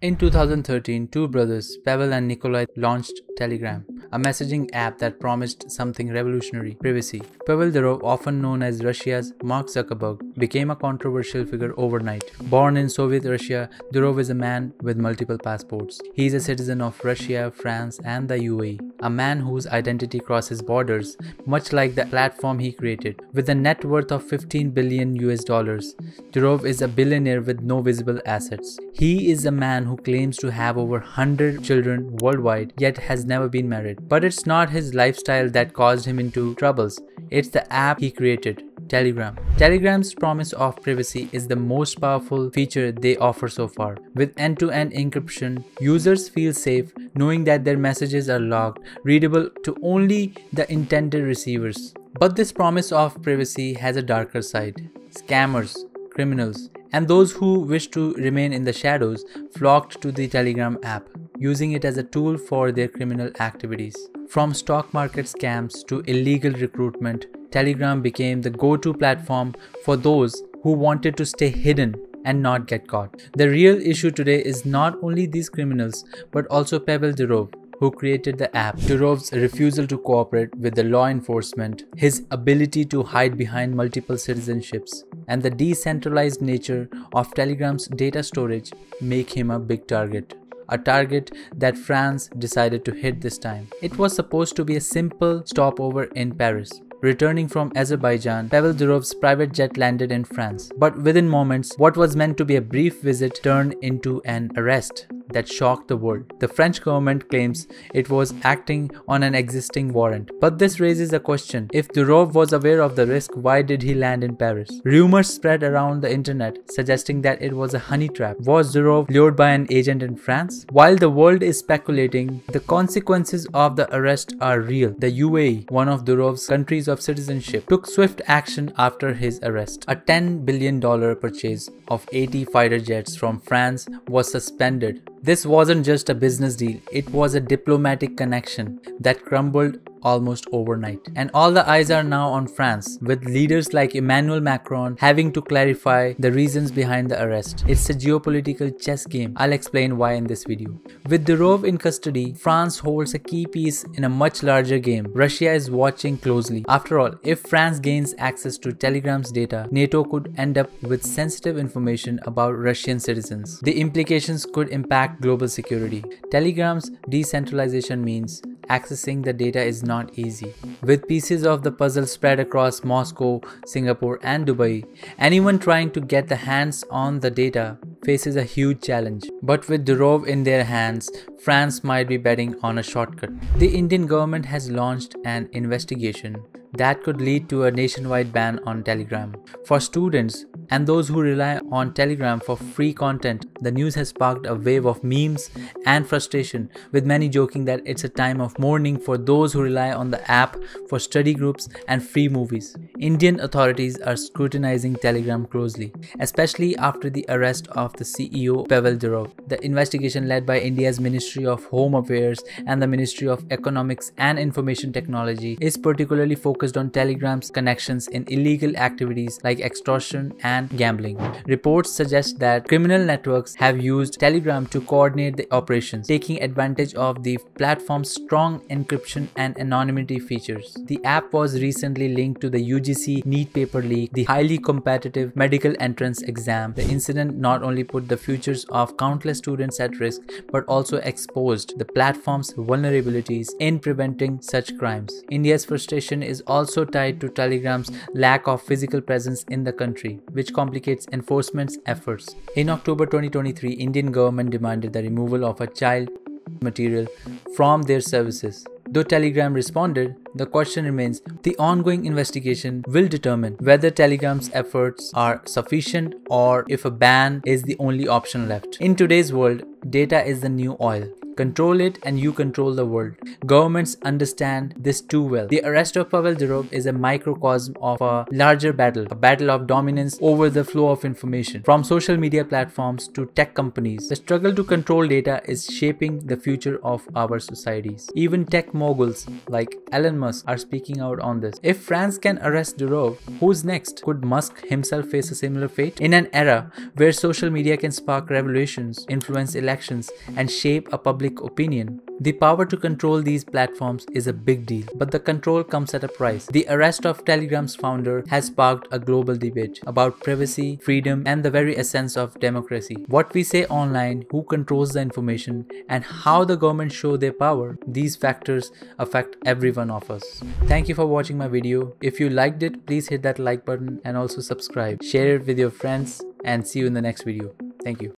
In 2013, two brothers, Pavel and Nikolai, launched Telegram, a messaging app that promised something revolutionary: privacy. Pavel Durov, often known as Russia's Mark Zuckerberg, became a controversial figure overnight. Born in Soviet Russia, Durov is a man with multiple passports. He is a citizen of Russia, France, and the UAE, a man whose identity crosses borders, much like the platform he created. With a net worth of $15 billion, Durov is a billionaire with no visible assets. He is a man who claims to have over 100 children worldwide, yet has never been married. But it's not his lifestyle that caused him into troubles. It's the app he created, Telegram. Telegram's promise of privacy is the most powerful feature they offer so far. With end-to-end encryption, users feel safe knowing that their messages are logged, readable to only the intended receivers. But this promise of privacy has a darker side. Scammers, criminals, and those who wish to remain in the shadows flocked to the Telegram app, using it as a tool for their criminal activities. From stock market scams to illegal recruitment, Telegram became the go-to platform for those who wanted to stay hidden and not get caught. The real issue today is not only these criminals, but also Pavel Durov, who created the app. Durov's refusal to cooperate with the law enforcement, his ability to hide behind multiple citizenships, and the decentralized nature of Telegram's data storage make him a big target. A target that France decided to hit this time. It was supposed to be a simple stopover in Paris. Returning from Azerbaijan, Pavel Durov's private jet landed in France. But within moments, what was meant to be a brief visit turned into an arrest that shocked the world. The French government claims it was acting on an existing warrant. But this raises a question. If Durov was aware of the risk, why did he land in Paris? Rumors spread around the internet suggesting that it was a honey trap. Was Durov lured by an agent in France? While the world is speculating, the consequences of the arrest are real. The UAE, one of Durov's countries of citizenship, took swift action after his arrest. A $10 billion purchase of 80 fighter jets from France was suspended. This wasn't just a business deal, it was a diplomatic connection that crumbled almost overnight. And all the eyes are now on France, with leaders like Emmanuel Macron having to clarify the reasons behind the arrest. It's a geopolitical chess game. I'll explain why in this video. With Durov in custody, France holds a key piece in a much larger game. Russia is watching closely. After all, if France gains access to Telegram's data, NATO could end up with sensitive information about Russian citizens. The implications could impact global security. Telegram's decentralization means accessing the data is not easy. With pieces of the puzzle spread across Moscow, Singapore, and Dubai, anyone trying to get the hands on the data faces a huge challenge. But with Durov in their hands, France might be betting on a shortcut. The Indian government has launched an investigation that could lead to a nationwide ban on Telegram. For students and those who rely on Telegram for free content, the news has sparked a wave of memes and frustration, with many joking that it's a time of mourning for those who rely on the app for study groups and free movies. Indian authorities are scrutinizing Telegram closely, especially after the arrest of the CEO Pavel Durov. The investigation, led by India's Ministry of Home Affairs and the Ministry of Economics and Information Technology, is particularly focused on Telegram's connections in illegal activities like extortion and gambling. Reports suggest that criminal networks have used Telegram to coordinate the operations, taking advantage of the platform's strong encryption and anonymity features. The app was recently linked to the UGC NEET paper leak, the highly competitive medical entrance exam. The incident not only put the futures of countless students at risk, but also exposed the platform's vulnerabilities in preventing such crimes. India's frustration is also tied to Telegram's lack of physical presence in the country, which complicates enforcement efforts. In October 2023, Indian government demanded the removal of a child material from their services. Though Telegram responded, the question remains. The ongoing investigation will determine whether Telegram's efforts are sufficient or if a ban is the only option left. In today's world, data is the new oil. Control it and you control the world. Governments understand this too well. The arrest of Pavel Durov is a microcosm of a larger battle, a battle of dominance over the flow of information. From social media platforms to tech companies, the struggle to control data is shaping the future of our societies. Even tech moguls like Elon Musk are speaking out on this. If France can arrest Durov, who's next? Could Musk himself face a similar fate? In an era where social media can spark revolutions, influence elections, and shape a public opinion, the power to control these platforms is a big deal, but the control comes at a price. The arrest of Telegram's founder has sparked a global debate about privacy, freedom, and the very essence of democracy. What we say online, who controls the information, and how the government show their power, these factors affect every one of us. Thank you for watching my video. If you liked it, please hit that like button and also subscribe. Share it with your friends and see you in the next video. Thank you.